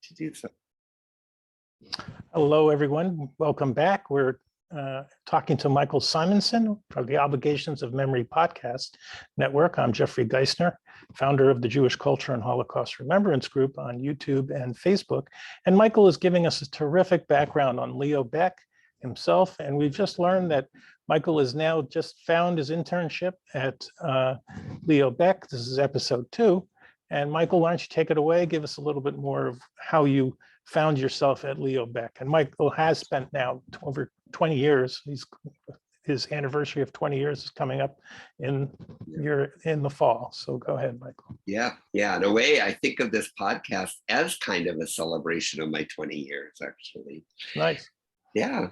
to do so. Hello, everyone. Welcome back. We're talking to Michael Simonson from the Obligations of Memory podcast network. I'm Jeffrey Geisner, founder of the Jewish Culture and Holocaust Remembrance Group on YouTube and Facebook. And Michael is giving us a terrific background on Leo Baeck himself. And we've just learned that Michael has now just found his internship at Leo Baeck. This is episode 2. And Michael, why don't you take it away? Give us a little bit more of how you found yourself at Leo Baeck. And Michael has spent now over 20 years. His anniversary of 20 years is coming up in the fall. So go ahead, Michael. Yeah. In a way, I think of this podcast as kind of a celebration of my 20 years, actually. Nice. Yeah.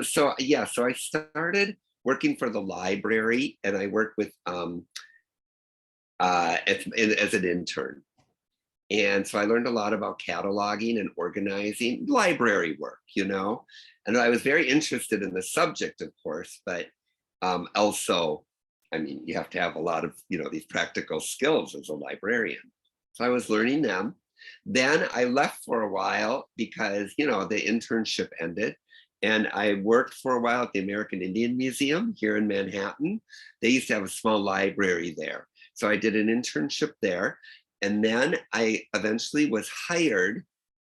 So I started working for the library, and I worked with as an intern. And so I learned a lot about cataloging and organizing library work, and I was very interested in the subject, of course, but also, you have to have a lot of, these practical skills as a librarian. So I was learning them. Then I left for a while because, the internship ended. And I worked for a while at the American Indian Museum here in Manhattan. They used to have a small library there. So I did an internship there. And then I eventually was hired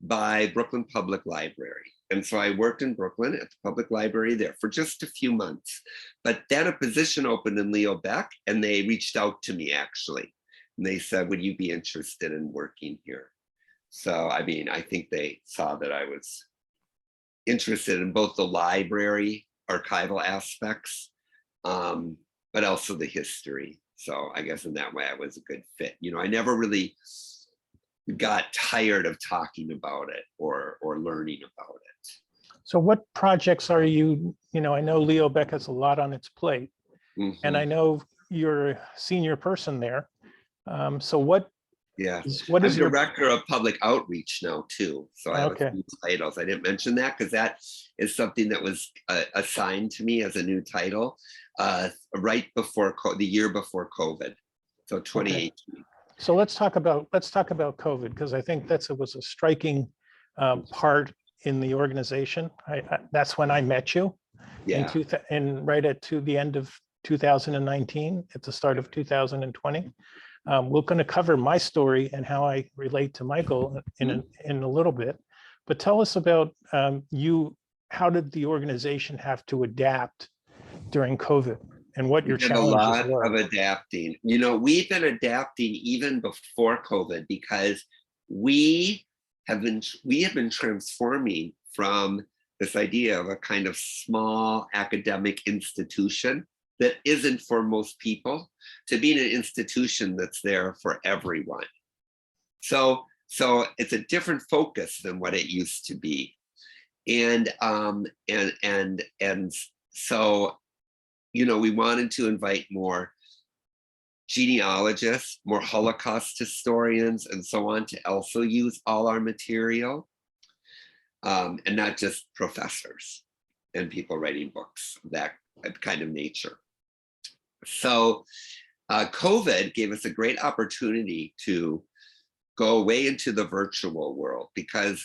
by Brooklyn Public Library. And so I worked in Brooklyn at the public library there for just a few months. But then a position opened in Leo Baeck, and they reached out to me, actually. And they said, would you be interested in working here? So, I think they saw that I was interested in both the library archival aspects, but also the history. So I guess in that way, I was a good fit. I never really got tired of talking about it or learning about it. So what projects are you, I know Leo Baeck has a lot on its plate, and I know you're a senior person there. So what is I'm your director of public outreach now too. So I have Okay. a few titles. I didn't mention that because that is something that was assigned to me as a new title right before the year before COVID. So 2018. Okay. So let's talk about COVID, because I think it was a striking part in the organization. That's when I met you. Yeah. Right at the end of 2019, at the start of 2020. We're going to cover my story and how I relate to Michael in a little bit, but tell us about you. How did the organization have to adapt during COVID, and what your challenges were? A lot of adapting. We've been adapting even before COVID, because we have been transforming from this idea of a kind of small academic institution that isn't for most people to being an institution that's there for everyone. So it's a different focus than what it used to be. And so, we wanted to invite more genealogists, more Holocaust historians, and so on, to also use all our material, and not just professors and people writing books, that kind of nature. So COVID gave us a great opportunity to go away into the virtual world, because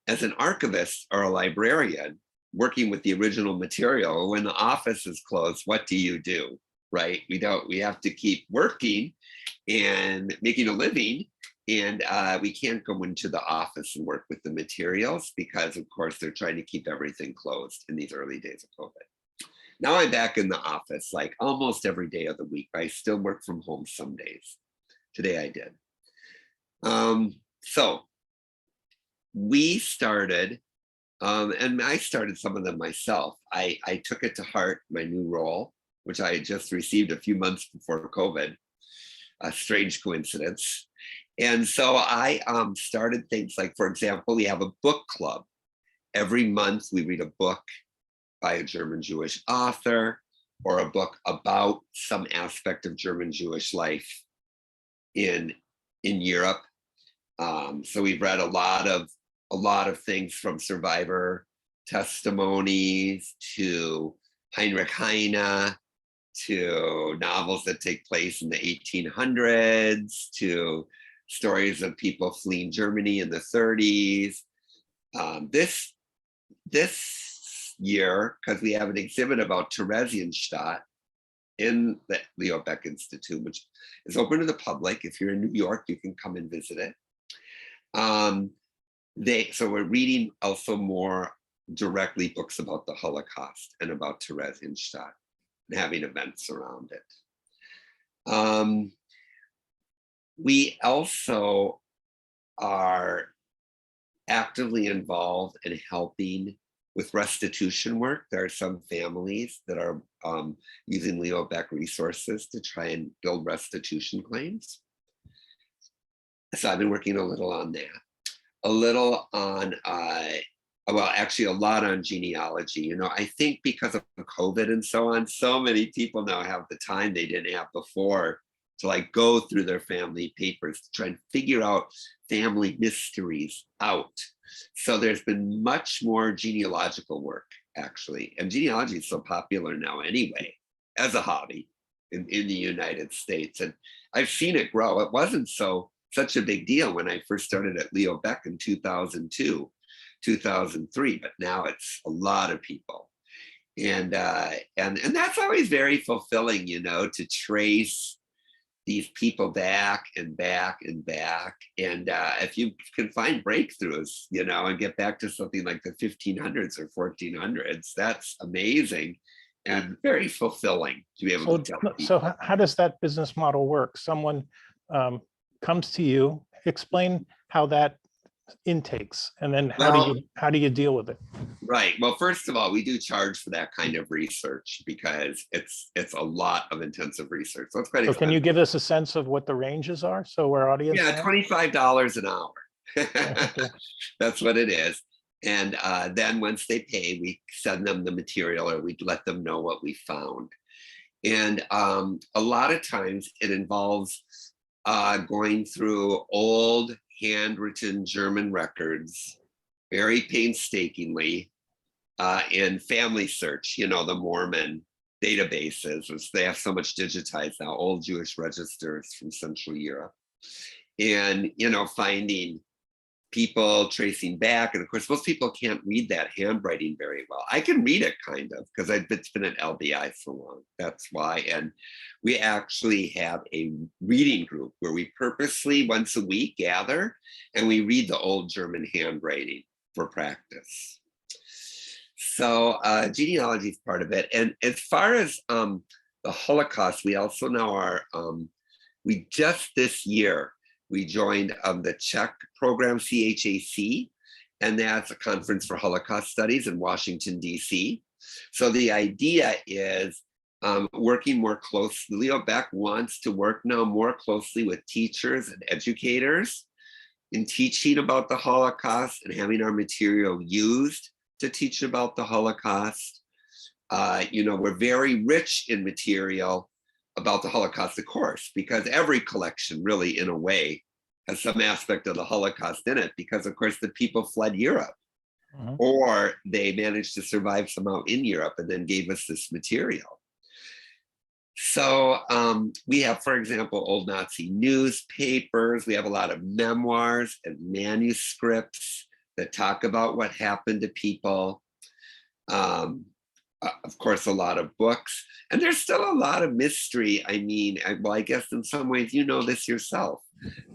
as an archivist or a librarian working with the original material, when the office is closed, what do you do, right? We have to keep working and making a living, and we can't go into the office and work with the materials because, of course, they're trying to keep everything closed in these early days of COVID. Now I'm back in the office like almost every day of the week. I still work from home some days. Today I did. So we started, and I started some of them myself. I took it to heart, my new role, which I had just received a few months before COVID, a strange coincidence. And so I started things like, for example, we have a book club. Every month we read a book by a German Jewish author, or a book about some aspect of German Jewish life in Europe. So we've read a lot of things, from survivor testimonies to Heinrich Heine, to novels that take place in the 1800s, to stories of people fleeing Germany in the 30s. This year, because we have an exhibit about Theresienstadt in the Leo Baeck Institute, which is open to the public. If you're in New York, you can come and visit it. So we're reading also more directly books about the Holocaust and about Theresienstadt and having events around it. We also are actively involved in helping with restitution work. There are some families that are using Leo Baeck resources to try and build restitution claims. So I've been working a little on that. A little on, well, actually a lot on genealogy. You know, I think because of COVID and so on, so many people now have the time they didn't have before to like go through their family papers to try and figure out family mysteries out. So there's been much more genealogical work, actually. And genealogy is so popular now anyway, as a hobby in the United States. And I've seen it grow. It wasn't such a big deal when I first started at Leo Baeck in 2002, 2003, but now it's a lot of people. And that's always very fulfilling, you know, to trace these people back and back and back. And if you can find breakthroughs, you know, and get back to something like the 1500s or 1400s, that's amazing and very fulfilling to be able to tell people. So how does that business model work? Someone comes to you, explain how that intakes, and then how do you deal with it? Right. Well, first of all, we do charge for that kind of research because it's a lot of intensive research. So it's quite expensive. So can you give us a sense of what the ranges are? So our audience. Yeah, $25 an hour. Okay. That's what it is. And then once they pay, we send them the material or we let them know what we found. And a lot of times it involves going through old handwritten German records very painstakingly in family search, you know, the Mormon databases, which they have so much digitized now, old Jewish registers from Central Europe. And, you know, finding people tracing back. And of course, most people can't read that handwriting very well. I can read it kind of because it's been at LBI so long. That's why. And we actually have a reading group where we purposely once a week gather and we read the old German handwriting for practice. So genealogy is part of it. And as far as the Holocaust, we also now are, we just this year, we joined the Czech program, CHAC, and that's a conference for Holocaust studies in Washington, DC. So the idea is working more closely. Leo Baeck wants to work now more closely with teachers and educators in teaching about the Holocaust and having our material used to teach about the Holocaust. You know, we're very rich in material about the Holocaust, of course, because every collection really, in a way, has some aspect of the Holocaust in it, because of course the people fled Europe or they managed to survive somehow in Europe and then gave us this material. So we have, for example, old Nazi newspapers. We have a lot of memoirs and manuscripts that talk about what happened to people. Of course, a lot of books, and there's still a lot of mystery. I mean, well, I guess in some ways, you know this yourself.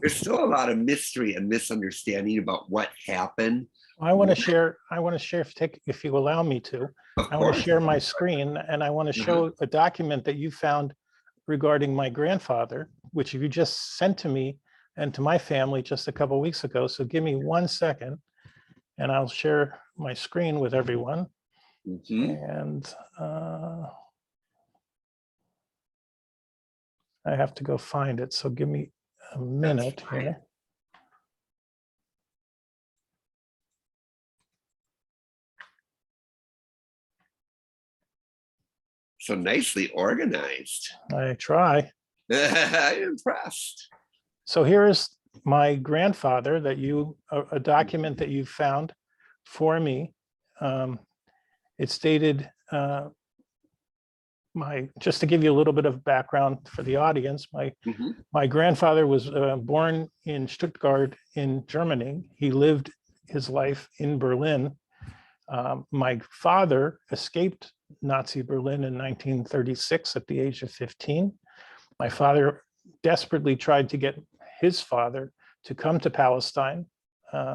There's still a lot of mystery and misunderstanding about what happened. I want to share, if you allow me to, I want to share my screen, and I want to show a document that you found regarding my grandfather, which you just sent to me and to my family just a couple of weeks ago. So give me 1 second, and I'll share my screen with everyone. And I have to go find it. So give me a minute here. So nicely organized. I try. I'm impressed. So here is my grandfather that a document that you found for me. It's dated just to give you a little bit of background for the audience, my grandfather was born in Stuttgart in Germany. He lived his life in Berlin. My father escaped Nazi Berlin in 1936 at the age of 15. My father desperately tried to get his father to come to Palestine.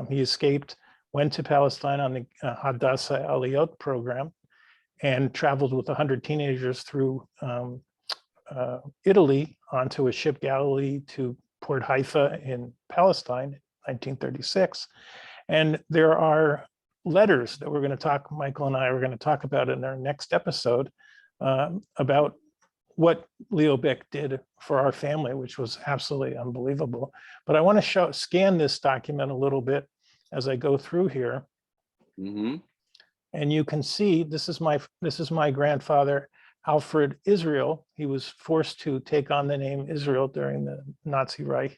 He escaped, went to Palestine on the Hadassah Aliyot program, and traveled with 100 teenagers through Italy onto a ship Galilee to Port Haifa in Palestine in 1936. And there are letters that Michael and I are going to talk about in our next episode about what Leo Baeck did for our family, which was absolutely unbelievable. But I want to scan this document a little bit as I go through here. And you can see this is my grandfather, Alfred Israel. He was forced to take on the name Israel during the Nazi Reich.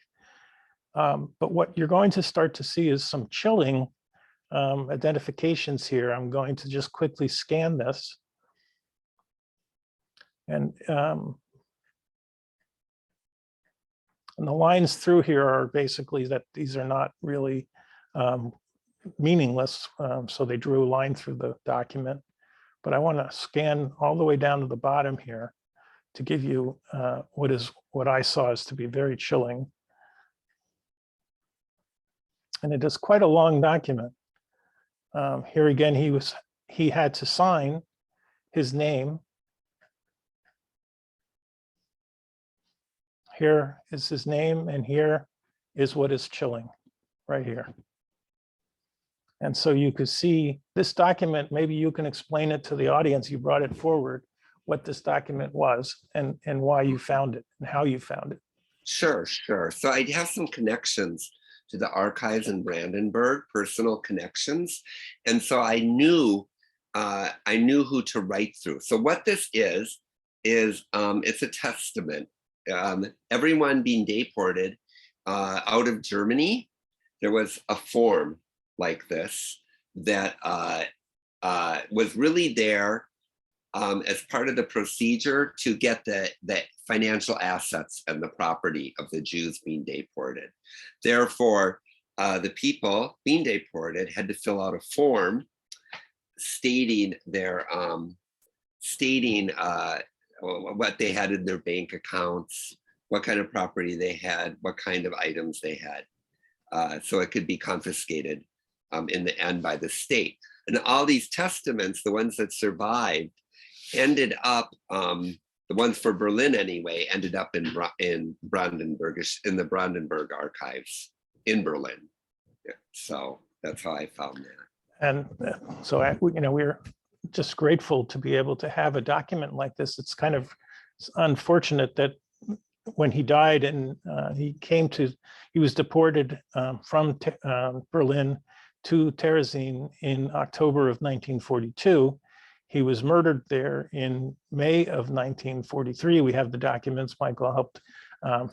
But what you're going to start to see is some chilling identifications here. I'm going to just quickly scan this. And the lines through here are basically that these are not really meaningless, so they drew a line through the document. But I want to scan all the way down to the bottom here to give you what I saw as to be very chilling. And it is quite a long document. Here again, he had to sign his name. Here is his name, and here is what is chilling, right here. And so you could see this document, maybe you can explain it to the audience, you brought it forward, what this document was and why you found it and how you found it. Sure. So I have some connections to the archives in Brandenburg, personal connections. And so I knew who to write through. So what this is it's a testament. Everyone being deported out of Germany, there was a form like this that was really there as part of the procedure to get the financial assets and the property of the Jews being deported. Therefore, the people being deported had to fill out a form stating their what they had in their bank accounts, what kind of property they had, what kind of items they had, so it could be confiscated in the end by the state. And all these testaments, the ones that survived, ended up, the ones for Berlin anyway, ended up in Brandenburg, in the Brandenburg archives in Berlin. Yeah, so that's how I found that. And so we're just grateful to be able to have a document like this. It's kind of unfortunate that when he died and he was deported from Berlin to Terezin in October of 1942. He was murdered there in May of 1943. We have the documents. Michael helped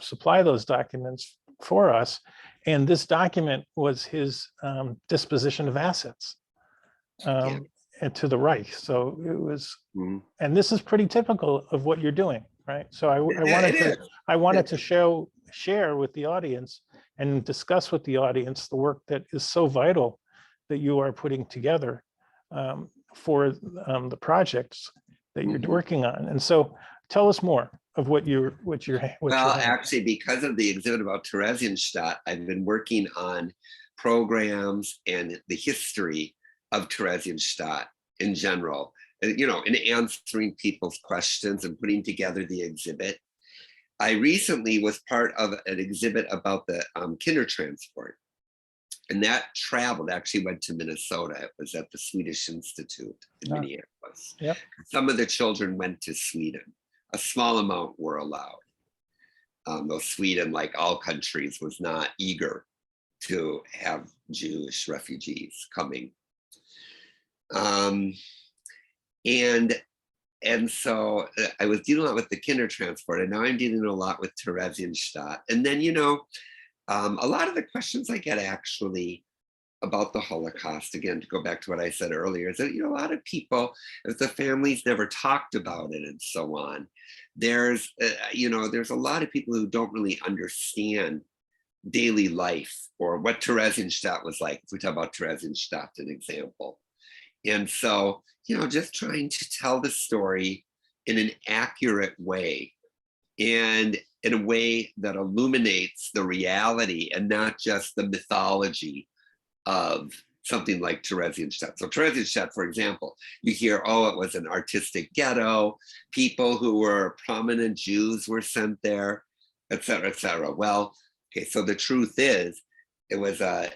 supply those documents for us. And this document was his disposition of assets and to the Reich. So it was, and this is pretty typical of what you're doing, right? So I wanted to share with the audience and discuss with the audience the work that is so vital that you are putting together for the projects that you're working on. And so tell us more of what you're actually, because of the exhibit about Theresienstadt, I've been working on programs and the history of Theresienstadt in general, in answering people's questions and putting together the exhibit. I recently was part of an exhibit about the Kindertransport. And that actually went to Minnesota. It was at the Swedish Institute in Minneapolis. Yep. Some of the children went to Sweden. A small amount were allowed. Though Sweden, like all countries, was not eager to have Jewish refugees coming. And so I was dealing a lot with the Kindertransport, and now I'm dealing a lot with Theresienstadt. And then, a lot of the questions I get actually about the Holocaust, again, to go back to what I said earlier, is that, a lot of people, if the families never talked about it and so on, there's a lot of people who don't really understand daily life or what Theresienstadt was like. If we talk about Theresienstadt, an example. And so, just trying to tell the story in an accurate way and in a way that illuminates the reality and not just the mythology of something like Theresienstadt. So Theresienstadt, for example, you hear, oh, it was an artistic ghetto, people who were prominent Jews were sent there, et cetera, et cetera. Well, okay, so the truth is, it was a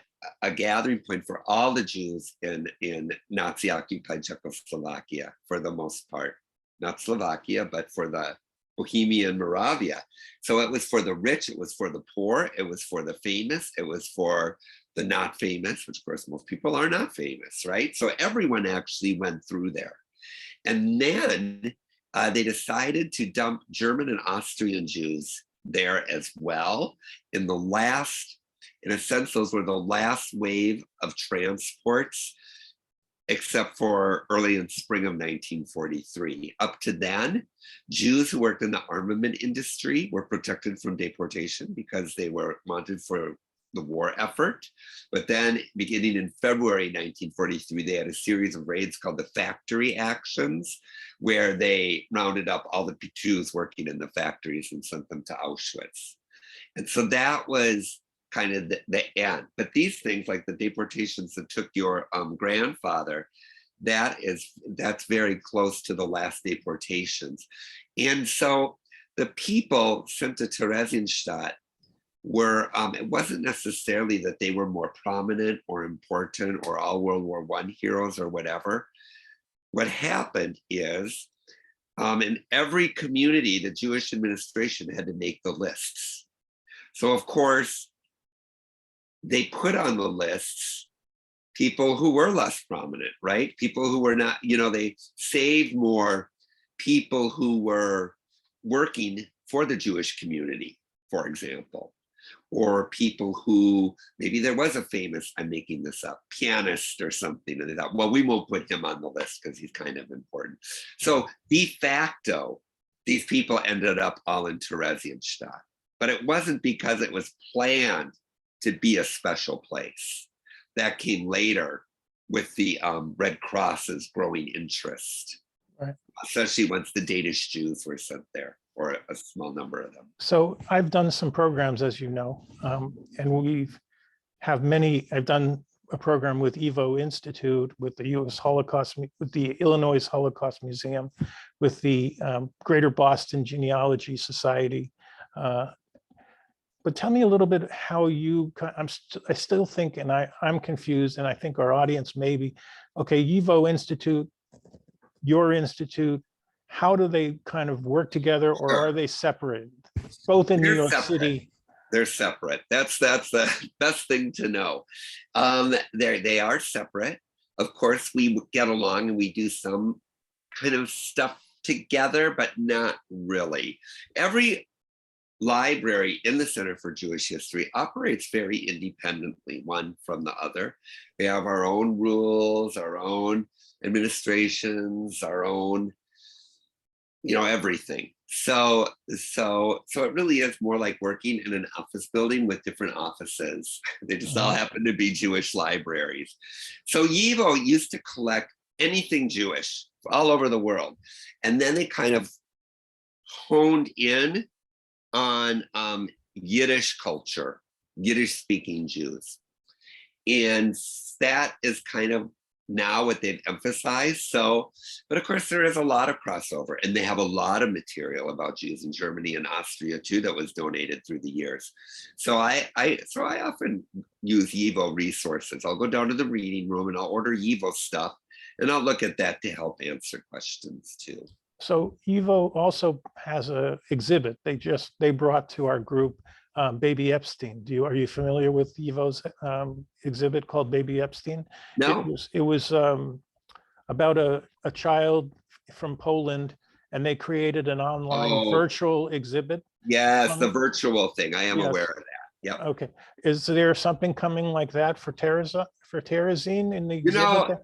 gathering point for all the Jews in Nazi-occupied Czechoslovakia, for the most part. Not Slovakia, but for the Bohemia and Moravia. So it was for the rich, it was for the poor, it was for the famous, it was for the not famous, which of course most people are not famous, right? So everyone actually went through there. And then they decided to dump German and Austrian Jews there as well. In a sense, those were the last wave of transports, except for early in spring of 1943. Up to then, Jews who worked in the armament industry were protected from deportation because they were wanted for the war effort. But then beginning in February 1943, they had a series of raids called the factory actions, where they rounded up all the Jews working in the factories and sent them to Auschwitz. And so that was kind of the end. But these things like the deportations that took your grandfather, that's very close to the last deportations. And so the people sent to Theresienstadt were, it wasn't necessarily that they were more prominent or important or all World War I heroes or whatever. What happened is, in every community, the Jewish administration had to make the lists. So of course, they put on the lists people who were less prominent, right? People who were not, they saved more people who were working for the Jewish community, for example, or people who, maybe there was a famous, I'm making this up, pianist or something, and they thought, well, we won't put him on the list because he's kind of important. So de facto, these people ended up all in Theresienstadt, but it wasn't because it was planned to be a special place. That came later with the Red Cross's growing interest, right, especially once the Danish Jews were sent there, or a small number of them. So I've done some programs, as you know, and I've done a program with Evo Institute, with the U.S. Holocaust, with the Illinois Holocaust Museum, with the Greater Boston Genealogy Society. But tell me a little bit how I still think, and I'm confused, and I think our audience may be, okay, Evo Institute, your institute, how do they kind of work together, or are they separated? Both in New York City. They're separate. That's the best thing to know. They are separate. Of course, we get along and we do some kind of stuff together, but not really. Every library in the Center for Jewish History operates very independently, one from the other. We have our own rules, our own administrations, our own, everything. So it really is more like working in an office building with different offices. They just all happen to be Jewish libraries. So YIVO used to collect anything Jewish all over the world. And then they kind of honed in on Yiddish culture, Yiddish-speaking Jews. And that is kind of now what they've emphasized. So, but of course there is a lot of crossover, and they have a lot of material about Jews in Germany and Austria too that was donated through the years. So I often use YIVO resources. I'll go down to the reading room and I'll order YIVO stuff, and I'll look at that to help answer questions too. So YIVO also has an exhibit they brought to our group, Baby Epstein. Are you familiar with YIVO's exhibit called Baby Epstein? No. It was about a child from Poland, and they created an online virtual exhibit. Yes, the virtual thing. I am aware of that. Yep. Okay. Is there something coming like that for Terezin in the You exhibit? know,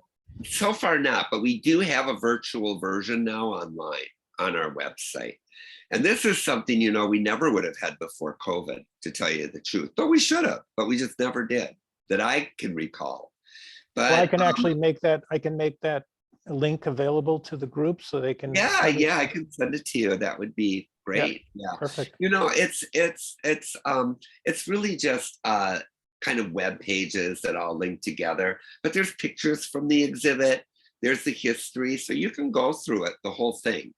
so far not, but we do have a virtual version now online on our website. And this is something, you know, we never would have had before COVID, to tell you the truth, but we should have, but we just never did, that I can recall. But Well, I can actually make that, I can make that link available to the group so they can. yeah, I can send it to you. That would be great. Yeah. Perfect. You know, it's really just kind of web pages that all link together, but there's pictures from the exhibit, there's the history, so you can go through it, the whole thing.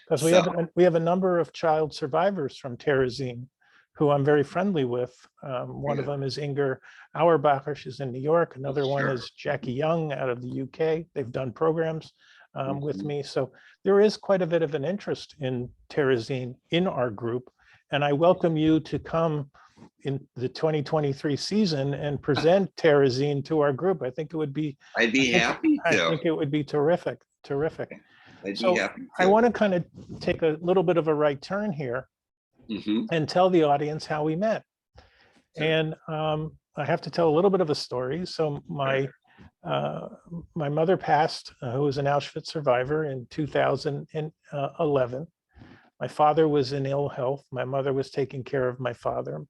Because So, we have a number of child survivors from Terezin who I'm very friendly with. One of them is Inger Auerbacher, she's in New York. Another one sure. is Jackie Young out of the UK. They've done programs with Mhm. me. So there is quite a bit of an interest in Terezin in our group. And I welcome you to come in the 2023 season and present Terezin to our group. I think it would be, I'd be happy I to. think it would be terrific, terrific. I'd be So happy I to. want to kind of take a little bit of a right turn here Mhm. and tell the audience how we met. Sure. And I have to tell a little bit of a story. So my mother passed, who was an Auschwitz survivor, in 2011. My father was in ill health. My mother was taking care of my father.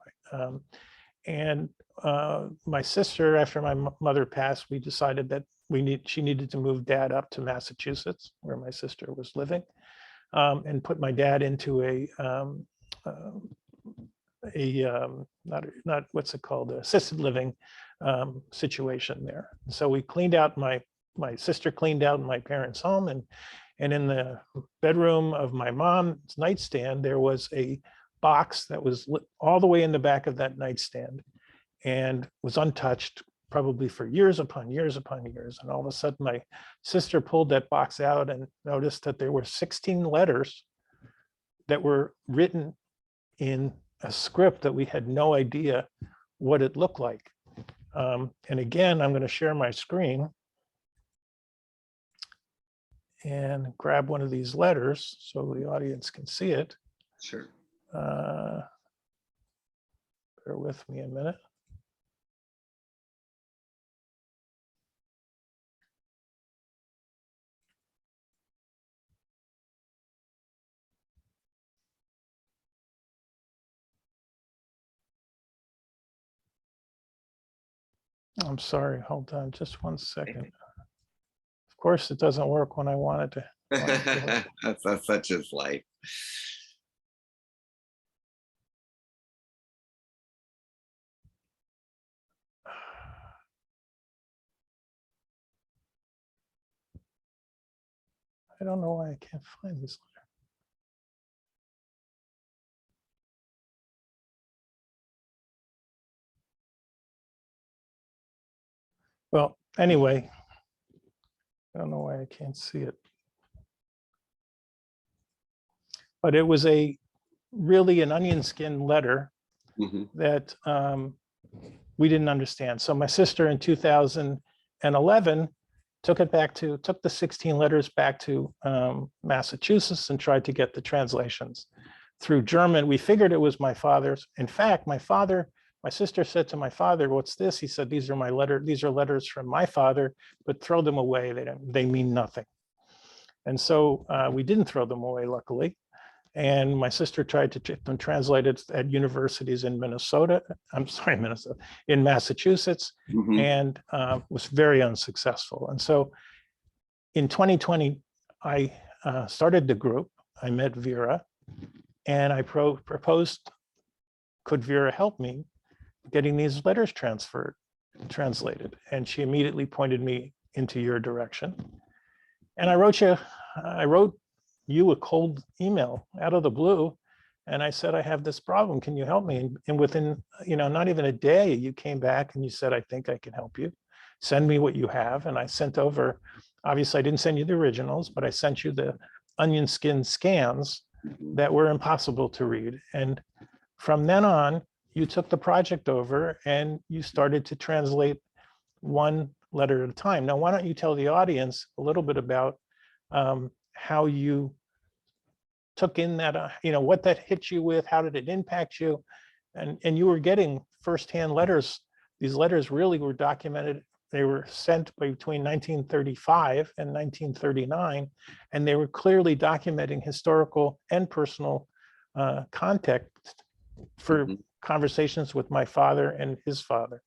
And my sister, after my mother passed, we decided that she needed to move dad up to Massachusetts, where my sister was living, and put my dad into not what's it called, assisted living situation there. So we cleaned out my sister cleaned out my parents' home, and in the bedroom of my mom's nightstand there was a box that was all the way in the back of that nightstand and was untouched probably for years upon years upon years. And all of a sudden my sister pulled that box out and noticed that there were 16 letters that were written in a script that we had no idea what it looked like. And again, I'm going to share my screen and grab one of these letters so the audience can see it. Sure. Bear with me a minute. I'm sorry, hold on just one second. Of course, it doesn't work when I want it to. That's such as life. I don't know why I can't find these letters. Well, anyway, I don't know why I can't see it. But it was really an onion skin letter that we didn't understand. So my sister in 2011 took the 16 letters back to Massachusetts and tried to get the translations through German. We figured it was my father's. In fact, my sister said to my father, "What's this?" He said, "These are letters from my father, but throw them away. They mean nothing." And so we didn't throw them away, luckily. And my sister tried to get them translated at universities in in Massachusetts, and was very unsuccessful. And so in 2020, I started the group. I met Vera, and I proposed, could Vera help me getting these letters translated? And she immediately pointed me into your direction. And I wrote you a cold email out of the blue. And I said, I have this problem. Can you help me? And within, not even a day, you came back and you said, I think I can help you. Send me what you have. And I sent over, obviously I didn't send you the originals, but I sent you the onion skin scans that were impossible to read. And from then on, you took the project over and you started to translate one letter at a time. Now, why don't you tell the audience a little bit about how you took in that, what that hit you with, how did it impact you, and you were getting firsthand letters. These letters really were documented. They were sent between 1935 and 1939, and they were clearly documenting historical and personal context for conversations with my father and his father.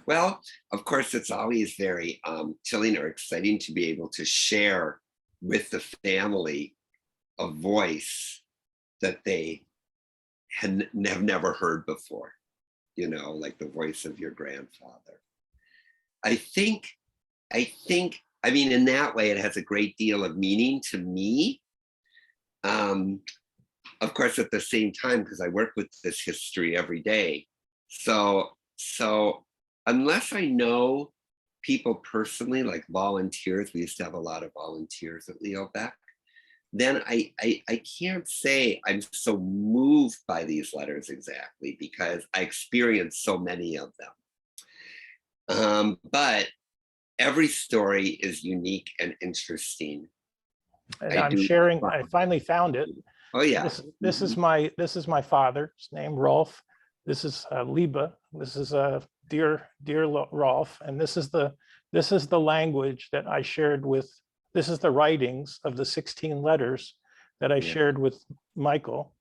Well, of course, it's always very chilling or exciting to be able to share with the family a voice that they have never heard before, you know, like the voice of your grandfather. I mean, in that way, it has a great deal of meaning to me. Of course, at the same time, because I work with this history every day. So unless I know people personally, like volunteers, we used to have a lot of volunteers at Leo Baeck, then I can't say I'm so moved by these letters exactly, because I experienced so many of them. But every story is unique and interesting. And I'm sharing, I finally found it. Oh yeah. This is my father's name, Rolf. This is Liebe. This is dear Rolf. And this is the language that I shared with. This is the writings of the 16 letters that I shared with Michael.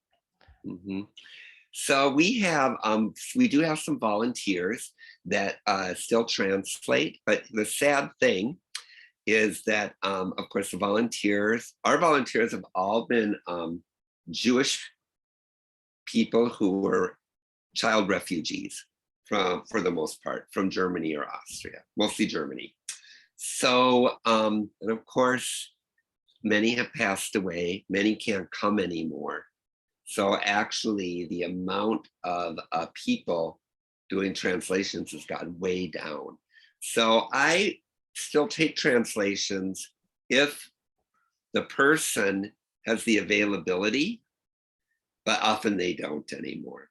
So we do have some volunteers that still translate, but the sad thing is that, of course, our volunteers have all been Jewish people who were child refugees for the most part, from Germany or Austria, mostly Germany. So, and of course, many have passed away, many can't come anymore. So actually the amount of people doing translations has gotten way down. So I still take translations if the person has the availability, but often they don't anymore.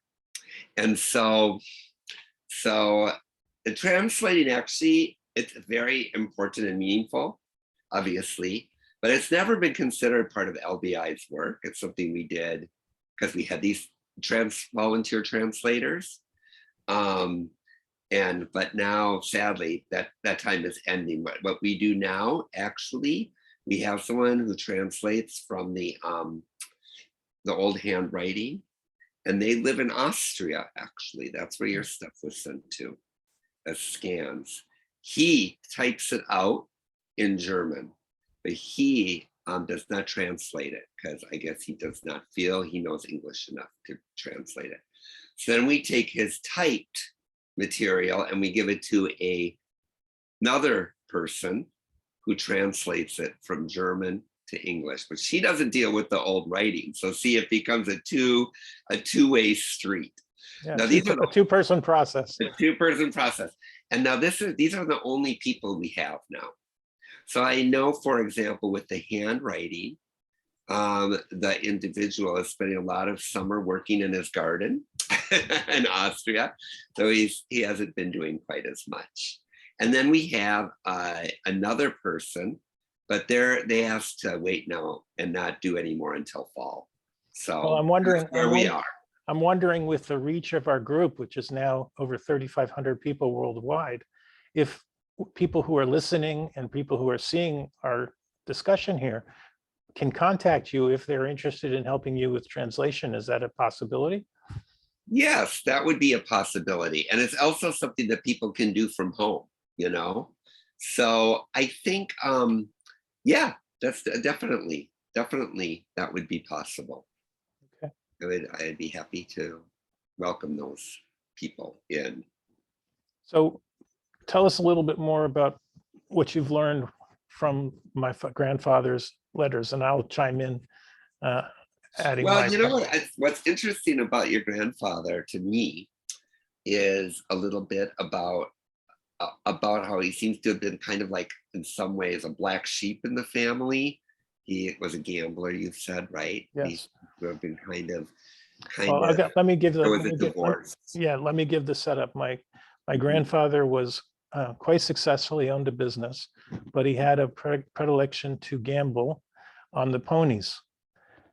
And so the translating actually, it's very important and meaningful, obviously, but it's never been considered part of LBI's work. It's something we did because we had these volunteer translators. But now, sadly, that time is ending. But what we do now, actually, we have someone who translates from the old handwriting, and they live in Austria, actually. That's where your stuff was sent to, as scans. He types it out in German, but he does not translate it, because I guess he does not feel he knows English enough to translate it. So then we take his typed material and we give it to another person who translates it from German to English, but she doesn't deal with the old writing. So see, it becomes a two-way street. Yeah, now these are a two-person process. A two-person process. And now these are the only people we have now. So I know, for example, with the handwriting, the individual is spending a lot of summer working in his garden in Austria. So he hasn't been doing quite as much. And then we have another person, but they have to wait now and not do any more until fall. So well, I'm wondering where we are. I'm wondering, with the reach of our group, which is now over 3,500 people worldwide, if people who are listening and people who are seeing our discussion here can contact you if they're interested in helping you with translation. Is that a possibility? Yes, that would be a possibility. And it's also something that people can do from home, you know? So I think, yeah, that's definitely that would be possible. Okay. I'd be happy to welcome those people in. So tell us a little bit more about what you've learned from my grandfather's letters, and I'll chime in. Adding well, you know what's interesting about your grandfather to me is a little bit about how he seems to have been kind of like, in some ways, a black sheep in the family. He was a gambler, you said, right? Yes. He have been kind of. Let me give divorce. Let me give the setup. My grandfather was quite successful. He owned a business, but he had a predilection to gamble on the ponies.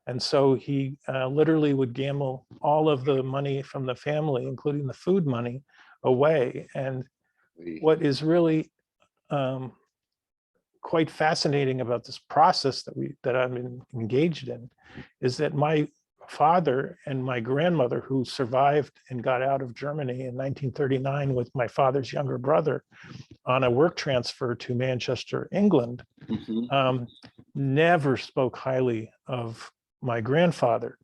And so he literally would gamble all of the money from the family, including the food money, away. And what is really quite fascinating about this process that I've been engaged in is that my father and my grandmother, who survived and got out of Germany in 1939 with my father's younger brother on a work transfer to Manchester, England, never spoke highly of my grandfather.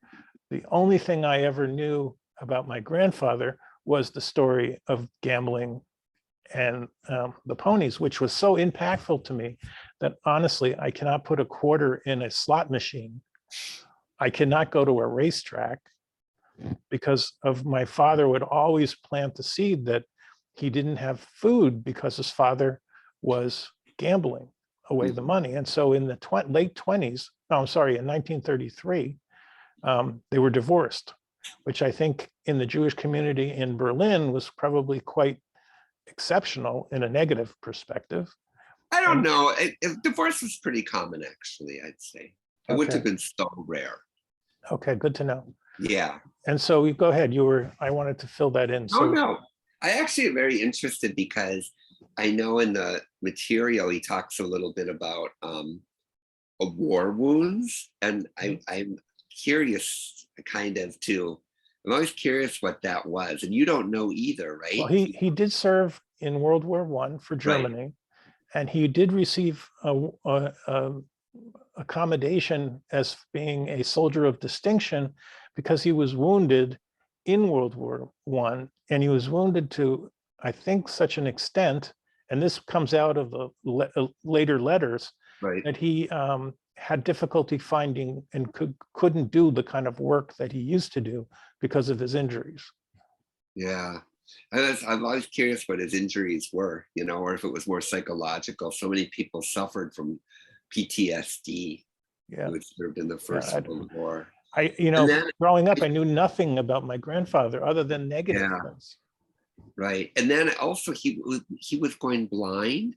The only thing I ever knew about my grandfather was the story of gambling and the ponies, which was so impactful to me that honestly, I cannot put a quarter in a slot machine. I cannot go to a racetrack because of my father would always plant the seed that he didn't have food because his father was gambling away the money. And so in the late 20s, no, I'm sorry, in 1933, they were divorced, which I think in the Jewish community in Berlin was probably quite exceptional in a negative perspective. I don't know. Divorce was pretty common, actually, I'd say. It wouldn't have been so rare. Okay, good to know. Yeah. And so you go ahead. I wanted to fill that in. So, no. I actually am very interested because I know in the material he talks a little bit about war wounds, and I'm curious kind of too. I'm always curious what that was, and you don't know either, right? Well, he did serve in World War I for Germany, right. And he did receive a accommodation as being a soldier of distinction because he was wounded in World War I, and he was wounded to, I think, such an extent, and this comes out of the later letters, right, that he had difficulty finding and couldn't do the kind of work that he used to do because of his injuries. Yeah. I'm always curious what his injuries were, or if it was more psychological. So many people suffered from PTSD who had served in the First World War. Growing up, I knew nothing about my grandfather other than negative things. Right. And then also he was going blind.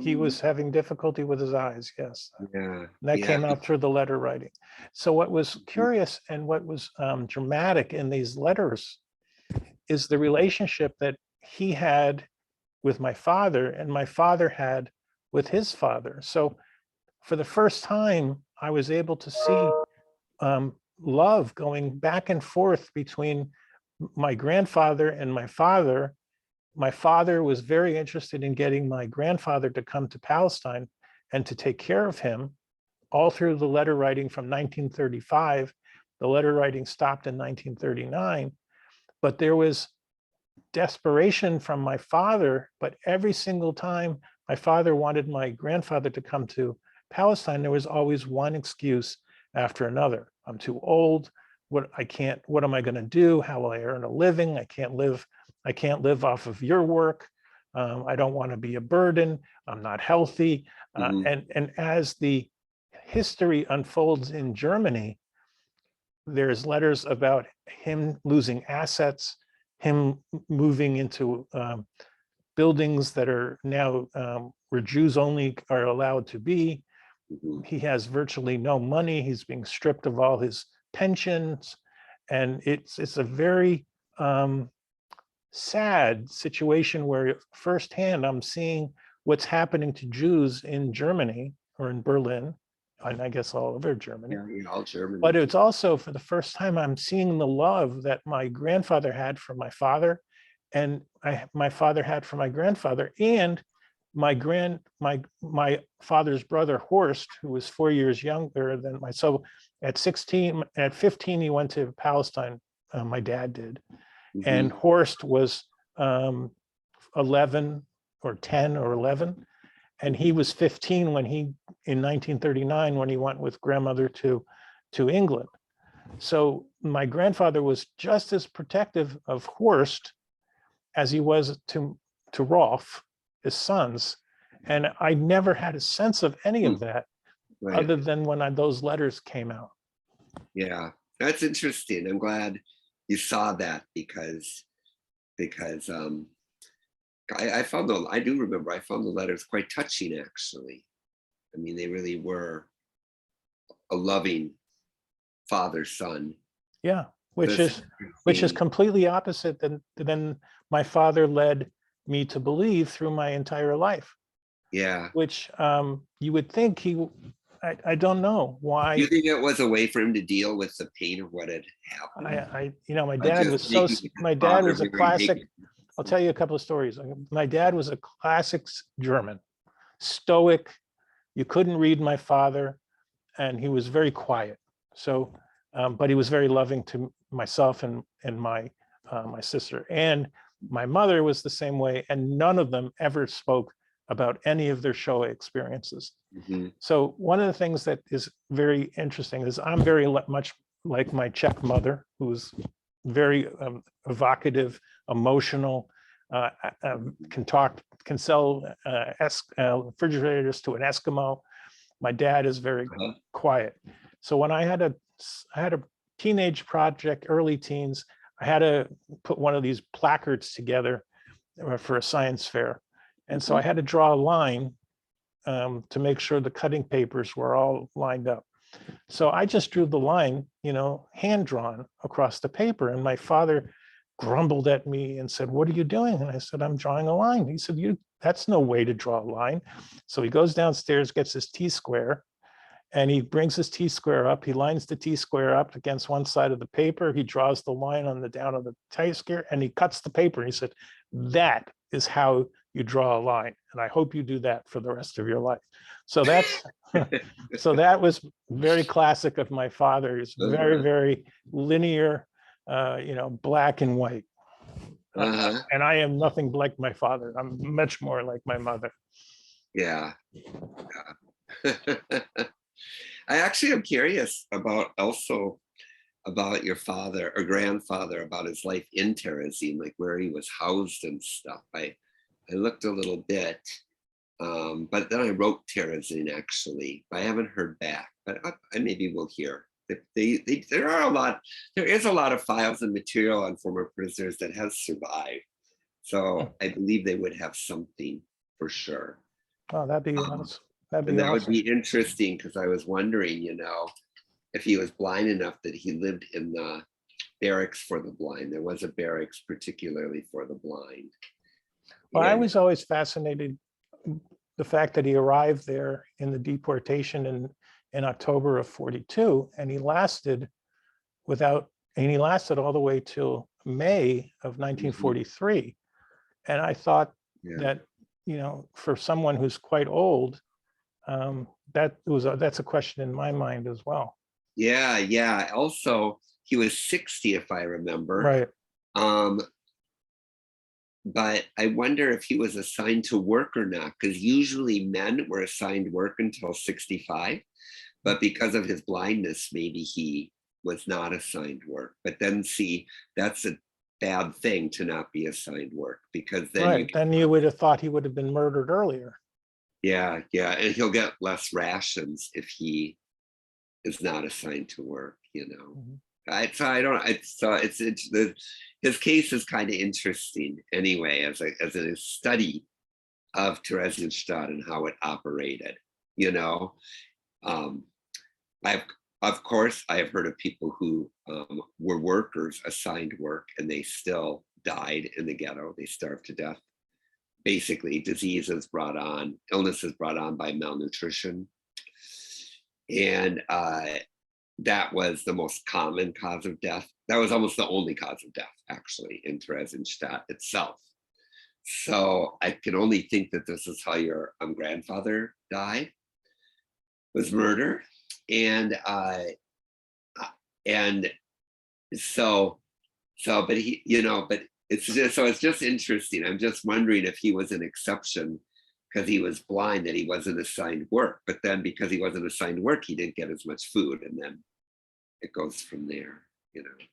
He was having difficulty with his eyes, yes. Yeah. And that came out through the letter writing. So what was curious and what was dramatic in these letters is the relationship that he had with my father and my father had with his father. So for the first time, I was able to see love going back and forth between my grandfather and my father. My father was very interested in getting my grandfather to come to Palestine and to take care of him all through the letter writing from 1935. The letter writing stopped in 1939, but there was desperation from my father. But every single time my father wanted my grandfather to come to Palestine, there was always one excuse after another. I'm too old. What am I going to do? How will I earn a living? I can't live off of your work. I don't want to be a burden. I'm not healthy. And as the history unfolds in Germany, there's letters about him losing assets, him moving into buildings that are now where Jews only are allowed to be. He has virtually no money. He's being stripped of all his pensions. And it's a very sad situation where firsthand I'm seeing what's happening to Jews in Germany or in Berlin, and I guess all over Germany. Yeah, all Germany. But it's also for the first time I'm seeing the love that my grandfather had for my father, and my father had for my grandfather, and my father's brother Horst, who was 4 years younger than myself. At 15, he went to Palestine. My dad did. And Horst was 11 or 10 or 11. And he was 15 in 1939, when he went with grandmother to England. So my grandfather was just as protective of Horst as he was to Rolf, his sons. And I never had a sense of any of that other than when those letters came out. Yeah, that's interesting. I'm glad you saw that because I do remember I found the letters quite touching, actually. I mean, they really were a loving father-son. Yeah, which That's is interesting. completely opposite than my father led me to believe through my entire life, Yeah. which you would think I don't know You why. think it was a way for him to deal with the pain of what had happened? My By dad just was making his my dad father was a very classic. negative. I'll tell you a couple of stories. My dad was a classic German, stoic. You couldn't read my father, and he was very quiet. So, but he was very loving to myself and my my sister. And my mother was the same way, and none of them ever spoke about any of their Shoah experiences. Mhm. So one of the things that is very interesting is I'm very much like my Czech mother, who's very evocative, emotional, can talk, can sell refrigerators to an Eskimo. My dad is very Uh-huh. quiet. So when I had a teenage project, early teens, I had to put one of these placards together for a science fair. And so I had to draw a line to make sure the cutting papers were all lined up. So I just drew the line, hand drawn across the paper. And my father grumbled at me and said, "What are you doing?" And I said, "I'm drawing a line." He said, "That's no way to draw a line." So he goes downstairs, gets his T-square, and he brings his T-square up. He lines the T-square up against one side of the paper. He draws the line on the down of the T-square, and he cuts the paper. And he said, "That is how you draw a line. And I hope you do that for the rest of your life." So so that was very classic of my father. He's very, Uh-huh. very linear, black and white. Uh-huh. And I am nothing like my father. I'm much more like my mother. Yeah. Yeah. I actually am curious about your father or grandfather, about his life in Terezin, like where he was housed and stuff. I looked a little bit, but then I wrote Terezin actually. I haven't heard back, but I maybe we'll hear. There is a lot of files and material on former prisoners that has survived. So I believe they would have something for sure. Oh, that'd be awesome. That'd And be that would awesome. be interesting because I was wondering, if he was blind enough that he lived in the barracks for the blind. There was a barracks particularly for the blind. Well, I And was always fascinated the fact that he arrived there in the deportation in October of 42, and he lasted all the way till May of 1943. And I thought yeah, that, for someone who's quite old, that's a question in my mind as well. yeah, yeah. Also, he was 60, if I remember. Right. Um, but I wonder if he was assigned to work or not, because usually men were assigned work until 65. But because of his blindness, maybe he was not assigned work. But then see, that's a bad thing to not be assigned work, because then Then you would have thought he would have been murdered earlier. yeah, and he'll get less rations if he is not assigned to work. I don't. His case is kind of interesting anyway, as a study of Theresienstadt and how it operated. I've of course I have heard of people who were workers assigned work and they still died in the ghetto. They starved to death. Basically, illnesses brought on by malnutrition, and that was the most common cause of death. That was almost the only cause of death, actually, in Theresienstadt itself. So I can only think that this is how your grandfather died, was murdered, and but it's just interesting. I'm just wondering if he was an exception because he was blind, that he wasn't assigned work, but then because he wasn't assigned work, he didn't get as much food, and then it goes from there.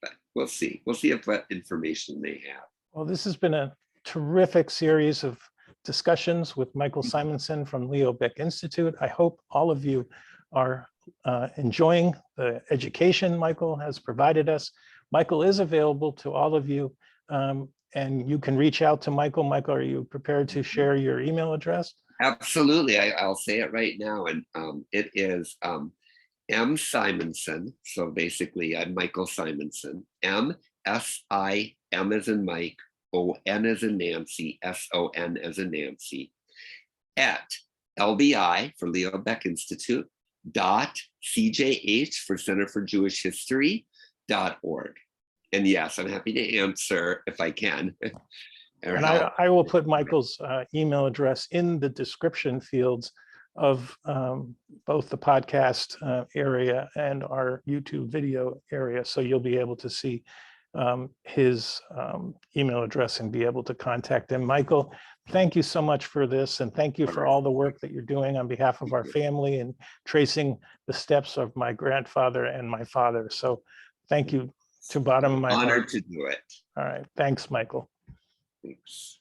But we'll see if what information they have. Well, this has been a terrific series of discussions with Michael Simonson from Leo Baeck Institute. I hope all of you are enjoying the education Michael has provided us. Michael is available to all of you, and you can reach out to Michael. Michael, are you prepared to share your email address? Absolutely. I'll say it right now. And it is Simonson. So basically, I'm Michael Simonson. M as in Mike, O-N as in Nancy, S-O-N as in Nancy, at LBI for Leo Baeck Institute, .CJH for Center for Jewish History.org. And yes, I'm happy to answer if I can. And I will put Michael's email address in the description fields of both the podcast area and our YouTube video area. So you'll be able to see his email address and be able to contact him. Michael, thank you so much for this. And thank you for all the work that you're doing on behalf of our family and tracing the steps of my grandfather and my father. So thank you to bottom of my heart. Honored to do it. All right. Thanks, Michael. Thanks.